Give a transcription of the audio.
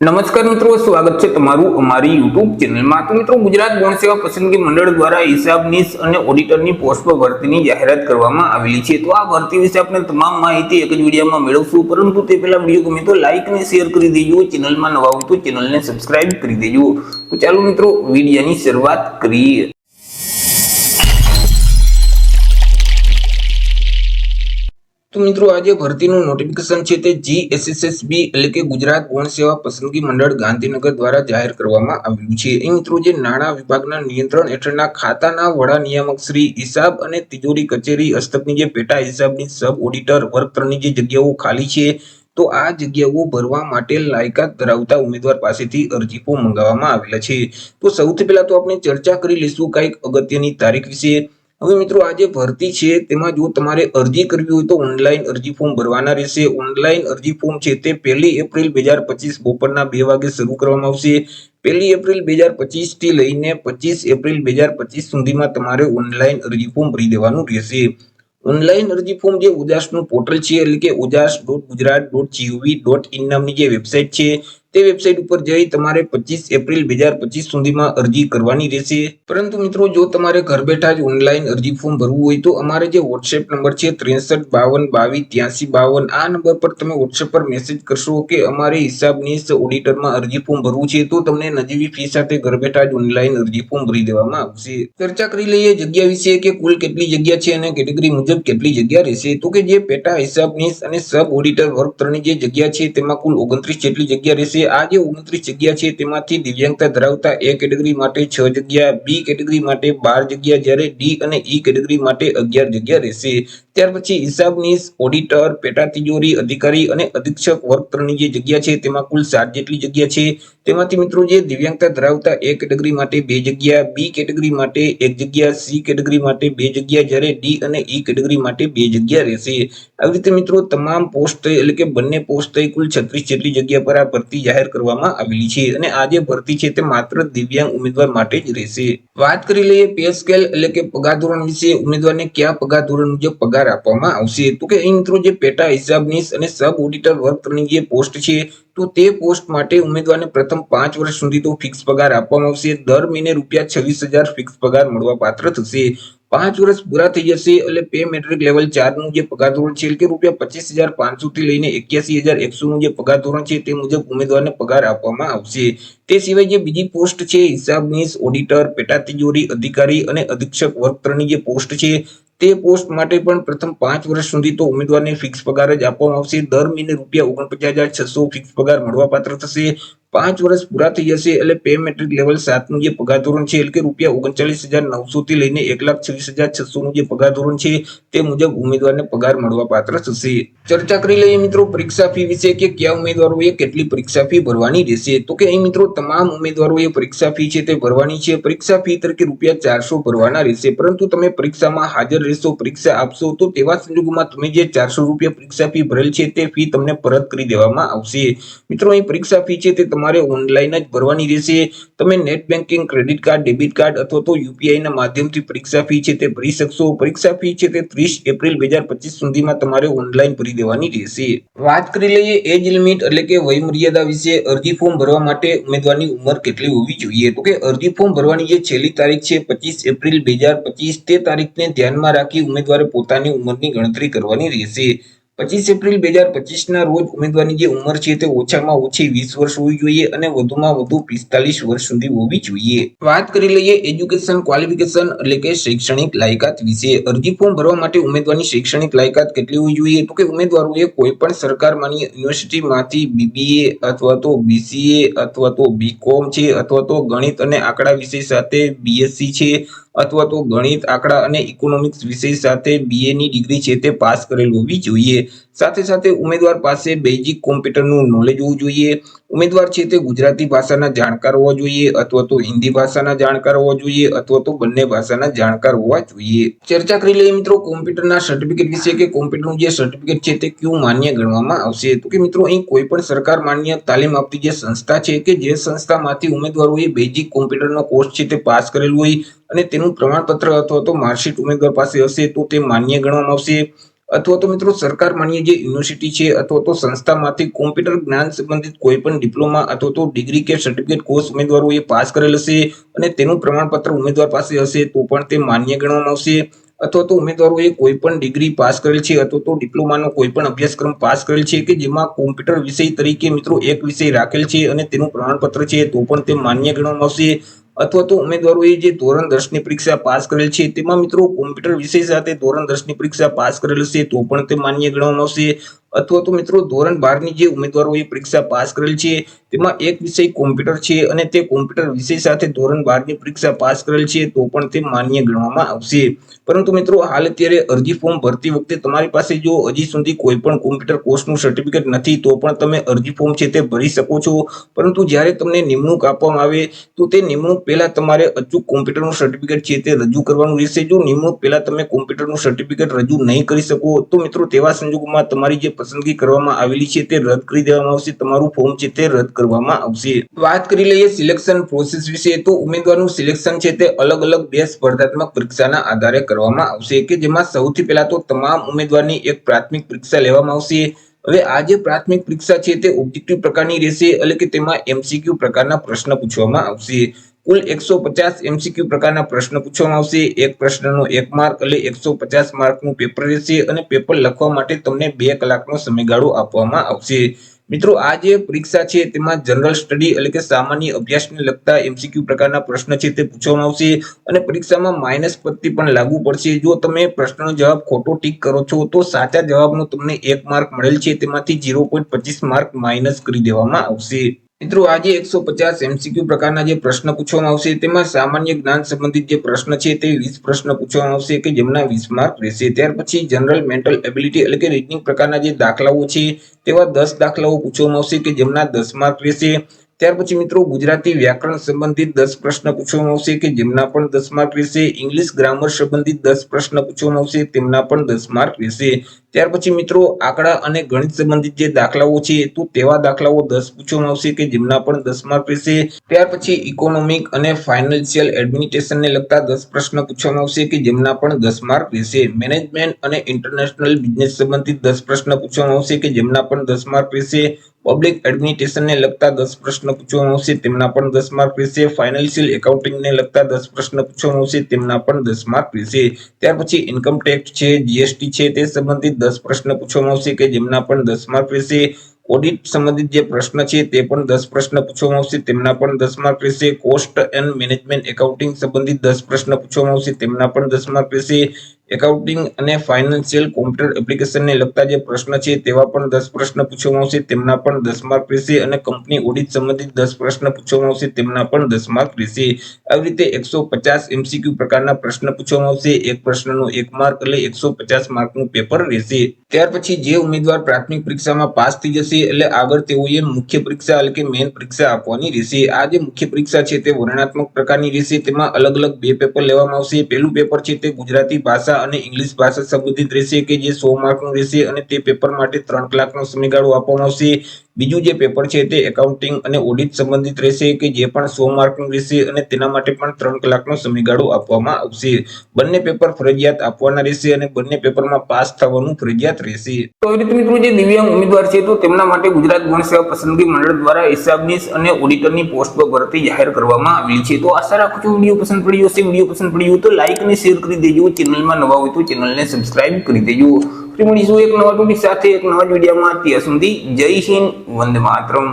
નમસ્કાર મિત્રો, સ્વાગત છે તમારું અમારી યુટ્યુબ ચેનલમાં। તો મિત્રો, ગુજરાત ગૌણ સેવા પસંદગી મંડળ દ્વારા હિસાબનીસ અને ઓડિટરની પોસ્ટ પર ભરતીની જાહેરાત કરવામાં આવેલી છે। તો આ ભરતી વિશે આપણે તમામ માહિતી એક જ વિડીયોમાં મેળવશું, પરંતુ તે પહેલા વિડીયો ગમે તો લાઈક અને શેર કરી દેજો। ચેનલમાં નવા હોય તો ચેનલને સબસ્ક્રાઇબ કરી દેજો। તો ચાલો મિત્રો, વિડીયોની શરૂઆત કરીએ। તો મિત્રો, આજે ભરતીનું નોટિફિકેશન છે તે GSSB એટલે કે ગુજરાત ગૌણ સેવા પસંદગી મંડળ ગાંધીનગર દ્વારા જાહેર કરવામાં આવ્યું છે। એ મિત્રો, જે નાણાં વિભાગના નિયંત્રણ હેઠળના ખાતાના વડા નિયામક શ્રી હિસાબ અને તિજોરી કચેરી હસ્તકની જે પેટા હિસાબની સબ ઓડિટર વર્ગ 3 ની જે જગ્યાઓ ખાલી છે, તો આ જગ્યાઓ ભરવા માટે લાયકાત ધરાવતા ઉમેદવાર પાસેથી અરજી ફોર્મ મંગાવવામાં આવેલા છે। તો સૌથી પહેલા તો આપણે ચર્ચા કરી લઈશું કંઈક અગત્યની તારીખ વિશે। હવે મિત્રો, આ જે ભરતી છે તેમાં જો તમારે અરજી કરવી હોય તો ઓનલાઈન અરજી ફોર્મ ભરવાના રહેશે। ઓનલાઈન અરજી ફોર્મ છે તે 1 એપ્રિલ 2025 બપોરના 2 વાગે શરૂ કરવામાં આવશે। 1 એપ્રિલ 2025 થી લઈને 25 એપ્રિલ 2025 સુધીમાં તમારે ઓનલાઈન અરજી ફોર્મ ભરી દેવાનું રહેશે। ઓનલાઈન અરજી ફોર્મ જે ઉજાસનું પોર્ટલ છે એટલે કે ujas.gujarat.gov.in નામની જે વેબસાઇટ છે તે વેબસાઇટ ઉપર જઈ તમારે 25 એપ્રિલ 2025 સુધીમાં અરજી કરવાની રહેશે। પરંતુ મિત્રો, જો તમારે ઘર બેઠા જ ઓનલાઈન અરજી ફોર્મ ભરવું હોય તો અમારે જે WhatsApp નંબર છે 6352228352, આ નંબર પર તમે WhatsApp પર મેસેજ કરશો કે અમારે હિસાબનીસ ઓડિટરમાં અરજી ફોર્મ ભરવું છે, તો તમને નજીવી ફી સાથે ઘર બેઠા જ ઓનલાઈન અરજી ફોર્મ ભરી દેવામાં આવશે। ચર્ચા કરી લઈએ જગ્યા વિશે કે કુલ કેટલી જગ્યા છે અને કેટેગરી મુજબ કેટલી જગ્યા રહેશે। તો કે જે પેટા હિસાબનીસ અને સબ ઓડિટર વર્ગ 3 ની જે જગ્યા છે તેમાં કુલ 29 જેટલી જગ્યા રહેશે। આ જે 29 જગ્યા છે તેમાંથી દિવ્યાંગતા ધરાવતા એ કેટેગરી માટે 6 જગ્યા, બી કેટેગરી માટે 12 જગ્યા, જ્યારે ડી અને ઈ કેટેગરી માટે 11 જગ્યા રહેશે। ત્યાર પછી હિસાબનીસ, ઓડિટર, પેટા તિજોરી અધિકારી અને અધિક્ષક વર્ગ 3 ની જે જગ્યા છે તેમાં કુલ 7 જેટલી જગ્યા છે। તેમાંથી મિત્રો, જે દિવ્યાંગતા ધરાવતા એ કેટેગરી માટે 2 જગ્યા, બી કેટેગરી માટે 1 જગ્યા, સી કેટેગરી માટે 2 જગ્યા, જ્યારે ડી અને ઈ કેટેગરી માટે 2 જગ્યા રહેશે। આવી રીતે મિત્રો, તમામ પોસ્ટ એટલે કે બંને પોસ્ટ કુલ 36 જેટલી જગ્યા પર આ ભરતી જાહેર કરવામાં આવેલી છે અને આ જે ભરતી છે તે માત્ર દિવ્યાંગ ઉમેદવાર માટે જ રહેશે। વાત કરી લઈએ પે સ્કેલ એટલે કે પગાર ધોરણ વિશે। ઉમેદવારને કયા પગાર ધોરણ મુજબ પગાર આપવામાં આવશે? તો કે અહીં મિત્રો, જે પેટા હિસાબનીસ અને સબ ઓડિટર વર્ગ 3 ની જે પોસ્ટ છે તો તે પોસ્ટ માટે ઉમેદવારને પ્રથમ 5 વર્ષ સુધી તો ફિક્સ પગાર આપવામાં આવશે। દર મહિને ₹26,000 ફિક્સ પગાર મળવા પાત્ર થશે। 5 વર્ષ પૂરા થઈ જશે એટલે પે મેટ્રિક લેવલ 4 નું જે પગાર ધોરણ છે એટલે કે ₹25,500 થી લઈને 81,100 નું જે પગાર ધોરણ છે તે મુજબ ઉમેદવારને પગાર આપવામાં આવશે। તે સિવાય જે બીજી પોસ્ટ છે હિસાબનીસ, ઓડિટર, પેટા તિજોરી અધિકારી અને અધિક્ષક વર્ગ 3 ની જે પોસ્ટ છે તે પોસ્ટ માટે પણ પ્રથમ 5 વર્ષ સુધી તો ઉમેદવારને ફિક્સ પગાર જ આપવામાં આવશે। દર મહિને ₹49,600 ફિક્સ પગાર મળવા પાત્ર થશે। 5 વર્ષ પૂરા થઈ જશે એટલે પે મેટ્રિક લેવલ 7 નું જે પગાર ધોરણ છે એટલે કે ₹39,900 થી લઈને 1,26,600 નું જે પગાર ધોરણ છે તે મુજબ ઉમેદવારને પગાર મળવા પાત્ર થશે। ચર્ચા કરી લઈએ મિત્રો પરીક્ષા ફી વિશે કે કયા ઉમેદવારોએ કેટલી પરીક્ષા ફી ભરવાની રહેશે। તો કે અહીં મિત્રો, તમામ ઉમેદવારોએ પરીક્ષા ફી છે તે ભરવાની છે। પરીક્ષા ફી તરીકે ₹400 ભરવાના રહેશે, પરંતુ તમે પરીક્ષામાં હાજર રહેશો, પરીક્ષા આપશો તો તેવા સંજોગોમાં તમે જે ₹400 પરીક્ષા ફી ભરેલ છે તે ફી તમને પરત કરી દેવામાં આવશે। મિત્રો, અહીં પરીક્ષા ફી છે તે તમારે ઓનલાઈન જ ભરવાની રહેશે। તમે net banking, credit card, debit card અથવા તો યુપીઆઈ ના માધ્યમથી પરીક્ષા ફી છે તે ભરી શકશો। પરીક્ષા ફી છે તે 30 એપ્રિલ 2025 સુધીમાં તમારે ઓનલાઈન ભરી દેવાની રહેશે। વાત કરી લઈએ એજ લિમિટ એટલે કે વયમર્યાદા વિશે। અરજી ફોર્મ ભરવા માટે ઉમેદવારની ઉંમર કેટલી હોવી જોઈએ? તો કે અરજી ફોર્મ ભરવાની જે છેલ્લી તારીખ છે 25 એપ્રિલ 2025, તે તારીખને ધ્યાનમાં રાખી ઉમેદવારે પોતાની ઉંમરની ગણતરી કરવાની રહેશે। 25 એપ્રિલ 2025 ના રોજ ઉમેદવારની જે ઉંમર છે તે ઓછામાં ઓછી 20 વર્ષ હોવી જોઈએ અને વધુમાં વધુ 45 વર્ષ સુધી હોવી જોઈએ। વાત કરી લઈએ એજ્યુકેશન ક્વોલિફિકેશન એટલે કે શૈક્ષણિક લાયકાત વિશે। અરજી ફોર્મ ભરવા માટે ઉમેદવારની શૈક્ષણિક લાયકાત કેટલી હોવી જોઈએ? તો કે ઉમેદવારોએ કોઈ પણ સરકાર માન્ય યુનિવર્સિટીમાંથી બીબીએ અથવા તો બીસીએ અથવા તો બીકોમ છે અથવા તો ગણિત અને આંકડા વિષય સાથે બીએસસી છે અથવા તો ગણિત, આંકડા અને ઇકોનોમિક્સ વિષય સાથે બીએ ની ડિગ્રી છે તે પાસ કરેલ હોવી જોઈએ। સાથે સાથે ઉમેદવાર પાસે બેઝિક કોમ્પ્યુટરનું નોલેજ હોવું જોઈએ। ઉમેદવાર છે તે ગુજરાતી ભાષાના જાણકાર હોવા જોઈએ અથવા તો હિન્દી ભાષાના જાણકાર હોવા જોઈએ અથવા તો બંને ભાષાના જાણકાર હોવા જોઈએ। ચર્ચા કરી લઈએ મિત્રો કોમ્પ્યુટરના સર્ટિફિકેટ વિશે કે કોમ્પ્યુટરનું જે સર્ટિફિકેટ છે તે ક્યું માન્ય ગણવામાં આવશે? તો કે મિત્રો, અહીં કોઈ પણ સરકાર માન્ય તાલીમ આપતી જે સંસ્થા છે કે જે સંસ્થામાંથી ઉમેદવારોએ બેઝિક કોમ્પ્યુટરનો કોર્સ છે તે પાસ કરેલું હોય અને તેનું પ્રમાણપત્ર અથવા તો માર્કશીટ ઉમેદવાર પાસે હશે તો તે માન્ય ગણવામાં આવશે। અથવા તો મિત્રો સરકાર માન્ય જે યુનિવર્સિટી છે અથવા તો સંસ્થામાંથી કોમ્પ્યુટર જ્ઞાન સંબંધિત કોઈ પણ ડિપ્લોમા અથવા તો ડિગ્રી કે સર્ટિફિકેટ કોર્સ ઉમેદવારોએ પાસ કરેલ હશે અને તેનું પ્રમાણપત્ર ઉમેદવાર પાસે હશે તો પણ તે માન્ય ગણવામાં આવશે. અથવા તો ઉમેદવારોએ કોઈ પણ ડિગ્રી પાસ કરેલ છે અથવા તો ડિપ્લોમાનો કોઈ પણ અભ્યાસક્રમ પાસ કરેલ છે કે જેમાં કોમ્પ્યુટર વિષય તરીકે મિત્રો એક વિષય રાખેલ છે અને તેનું પ્રમાણપત્ર છે તો પણ તે માન્ય ગણવામાં આવશે. અથવા તો ઉમેદવારોએ જે ધોરણ 10 ની પરીક્ષા પાસ કરેલ છે તેમાં મિત્રો કોમ્પ્યુટર વિષય સાથે ધોરણ 10 ની પરીક્ષા પાસ કરેલ હશે તો પણ તે માન્ય ગણવામાં આવશે. અથવા તો મિત્રો ધોરણ 12 ની જે ઉમેદવારોએ પરીક્ષા પાસ કરેલ છે તેમાં એક વિષય કોમ્પ્યુટર છે અને તે કોમ્પ્યુટર વિષય સાથે ધોરણ 12 ની પરીક્ષા પાસ કરેલ છે તો પણ તે માન્ય ગણવામાં આવશે. પરંતુ મિત્રો હાલ અત્યારે અરજી ફોર્મ ભરતી વખતે તમારી પાસે જો હજી સુધી કોઈ પણ કોમ્પ્યુટર કોર્સનું સર્ટિફિકેટ નથી તો પણ તમે અરજી ફોર્મ છે તે ભરી શકો છો. પરંતુ જ્યારે તમને નિમણૂક આપવામાં આવે તો તે નિમણૂક પહેલા તમારે અચૂક કોમ્પ્યુટરનું સર્ટિફિકેટ છે તે રજૂ કરવાનું રહેશે. જો નિમણૂક પહેલા તમે કોમ્પ્યુટરનું સર્ટિફિકેટ રજૂ નહીં કરી શકો તો મિત્રો તેવા સંજોગોમાં તમારી જે પસંદગી કરવામાં આવેલી છે તે રદ કરી દેવામાં આવશે. તમારું ફોર્મ છે તે રદ કરવામાં આવશે. વાત કરી લઈએ સિલેક્શન પ્રોસેસ વિશે તો ઉમેદવારનું સિલેક્શન છે તે અલગ અલગ બે સ્પર્ધાત્મક પરીક્ષાના આધારે કરવામાં આવશે કે જેમાં સૌથી પહેલા તો તમામ ઉમેદવારની એક પ્રાથમિક પરીક્ષા લેવામાં આવશે. હવે આ જે પ્રાથમિક પરીક્ષા છે તે ઓબ્જેક્ટિવ પ્રકારની રહેશે એટલે કે તેમાં એમસીક્યુ પ્રકારના પ્રશ્ન પૂછવામાં આવશે. કુલ 150 એમસીક્યુ પ્રકારના પ્રશ્ન પૂછવામાં આવશે. એક પ્રશ્નનો 1 માર્ક એટલે 150 માર્કનું પેપર રહેશે અને પેપર લખવા માટે તમને 2 કલાકનો સમયગાળો આપવામાં આવશે. મિત્રો આ જે પરીક્ષા છે તેમાં જનરલ સ્ટડી એટલે કે સામાન્ય અભ્યાસને લગતા એમસીક્યુ પ્રકારના પ્રશ્ન છે તે પૂછવામાં આવશે અને પરીક્ષામાં માઇનસ પદ્ધતિ પણ લાગુ પડશે. જો તમે પ્રશ્નનો જવાબ ખોટો ટીક કરો છો તો સાચા જવાબનો તમને 1 માર્ક મળેલ છે તેમાંથી 0.25 માર્ક માઇનસ કરી દેવામાં આવશે. મિત્રો આજે 150 એમસીક્યુ પ્રકારના જે પ્રશ્ન પૂછવામાં આવશે તેમાં સામાન્ય જ્ઞાન સંબંધિત જે પ્રશ્ન છે તે 20 પ્રશ્ન પૂછવામાં આવશે કે જેમના 20 માર્ક રહેશે. ત્યાર પછી જનરલ મેન્ટલ એબિલિટી એટલે કે રીઝનિંગ પ્રકારના જે દાખલાઓ છે તેવા 10 દાખલાઓ પૂછવામાં આવશે કે જેમના 10 માર્ક રહેશે. ત્યાર પછી મિત્રો ગુજરાતી વ્યાકરણ સંબંધિત 10 પ્રશ્ન પૂછવામાં આવશે કે જેમના પણ 10 માર્ક રહેશે. ઇંગ્લિશ ગ્રામર સંબંધિત 10 પ્રશ્ન પૂછવામાં આવશે તેમના પણ 10 માર્ક રહેશે. ત્યાર પછી મિત્રો આંકડા અને ગણિત સંબંધિત જે દાખલાઓ છે તો તેવા દાખલાઓ 10 પૂછવામાં આવશે કે જેમના પણ 10 માર્ક રહેશે. ત્યાર પછી ઇકોનોમિક અને ફાઇનાન્શિયલ એડમિનિસ્ટ્રેશનને લગતા 10 પ્રશ્ન પૂછવામાં આવશે કે જેમના પણ 10 માર્ક રહેશે. મેનેજમેન્ટ અને ઇન્ટરનેશનલ બિઝનેસ સંબંધિત 10 પ્રશ્ન પૂછવામાં આવશે કે જેમના પણ 10 માર્ક રહેશે. પબ્લિક એડમિનિસ્ટ્રેશનને લગતા 10 પ્રશ્ન પૂછવામાં આવશે તેમના પણ 10 માર્ક રહેશે. ફાઇનાન્શિયલ એકાઉન્ટિંગને લગતા 10 પ્રશ્ન પૂછવામાં આવશે તેમના પણ 10 માર્ક રહેશે. ત્યાર પછી ઇન્કમ ટેક્સ છે, જીએસટી છે તે સંબંધિત 10 પ્રશ્ન પૂછવામાં આવશે કે જેમના પણ 10 માર્ક રહેશે. ઓડિટ સંબંધિત જે પ્રશ્ન છે તે પણ 10 પ્રશ્ન પૂછવામાં આવશે તેમના પણ 10 માર્ક રહેશે. કોસ્ટ એન્ડ મેનેજમેન્ટ એકાઉન્ટિંગ સંબંધિત 10 પ્રશ્ન પૂછવામાં આવશે તેમના પણ 10 માર્ક રહેશે. એકાઉન્ટિંગ અને ફાઇનાન્શિયલ કોમ્પ્યુટર એપ્લિકેશનને લગતા જે પ્રશ્ન છે તેવા પણ 10 પ્રશ્ન પૂછવામાં આવશે તેમના પણ 10 માર્ક રહેશે અને કંપની ઓડિટ સંબંધિત 10 પ્રશ્ન પૂછવામાં આવશે તેમના પણ 10 માર્ક રહેશે. આવી રીતે 150 એમસીક્યુ પ્રકારના પ્રશ્ન પૂછવામાં આવશે. એક પ્રશ્નનો 1 માર્ક એટલે 150 માર્કનું પેપર રહેશે. ત્યાર પછી જે ઉમેદવાર પ્રાથમિક પરીક્ષામાં પાસ થઈ જશે એટલે આગળ તેઓએ મુખ્ય પરીક્ષા એટલે કે મેઇન પરીક્ષા આપવાની રહેશે. આ જે મુખ્ય પરીક્ષા છે તે વર્ણનાત્મક પ્રકારની રહેશે. તેમાં અલગ અલગ બે પેપર લેવામાં આવશે. પહેલું પેપર છે તે ગુજરાતી ભાષા અને ઇંગ્લિશ ભાષા સંબંધિત રહેશે કે જે 100 માર્કનું રહેશે અને તે પેપર માટે 3 કલાકનો સમયગાળો આપવામાં આવશે. બીજું જે પેપર છે તે એકાઉન્ટિંગ અને ઓડિટ સંબંધિત રહેશે કે જે પણ 100 માર્કનું રહેશે અને તેના માટે પણ 3 કલાકનો સમયગાળો આપવામાં આવશે. બંને પેપર ફરજિયાત આપવાના રહેશે અને બંને પેપરમાં પાસ થવાનું ફરજિયાત રહેશે. તો એ રીતે મિત્રો જે દિવ્યાંગ ઉમેદવાર છે તો તેમના માટે ગુજરાત ગૌણ સેવા પસંદગી મંડળ દ્વારા હિસાબનીશ અને ઓડિટરની પોસ્ટ પર ભરતી જાહેર કરવામાં આવી છે. તો આશા રાખું છું વિડીયો પસંદ પડ્યો હશે. વિડીયો પસંદ પડ્યો તો લાઈક અને શેર કરી દેજો. ચેનલમાં નવા હોય તો ચેનલને સબસ્ક્રાઇબ કરી દેજો. ફરી મળીશું એક નવા ટોપિક સાથે એક નવા વિડીયોમાં. ત્યાં સુધી જય હિન્દ, વંદે માતરમ.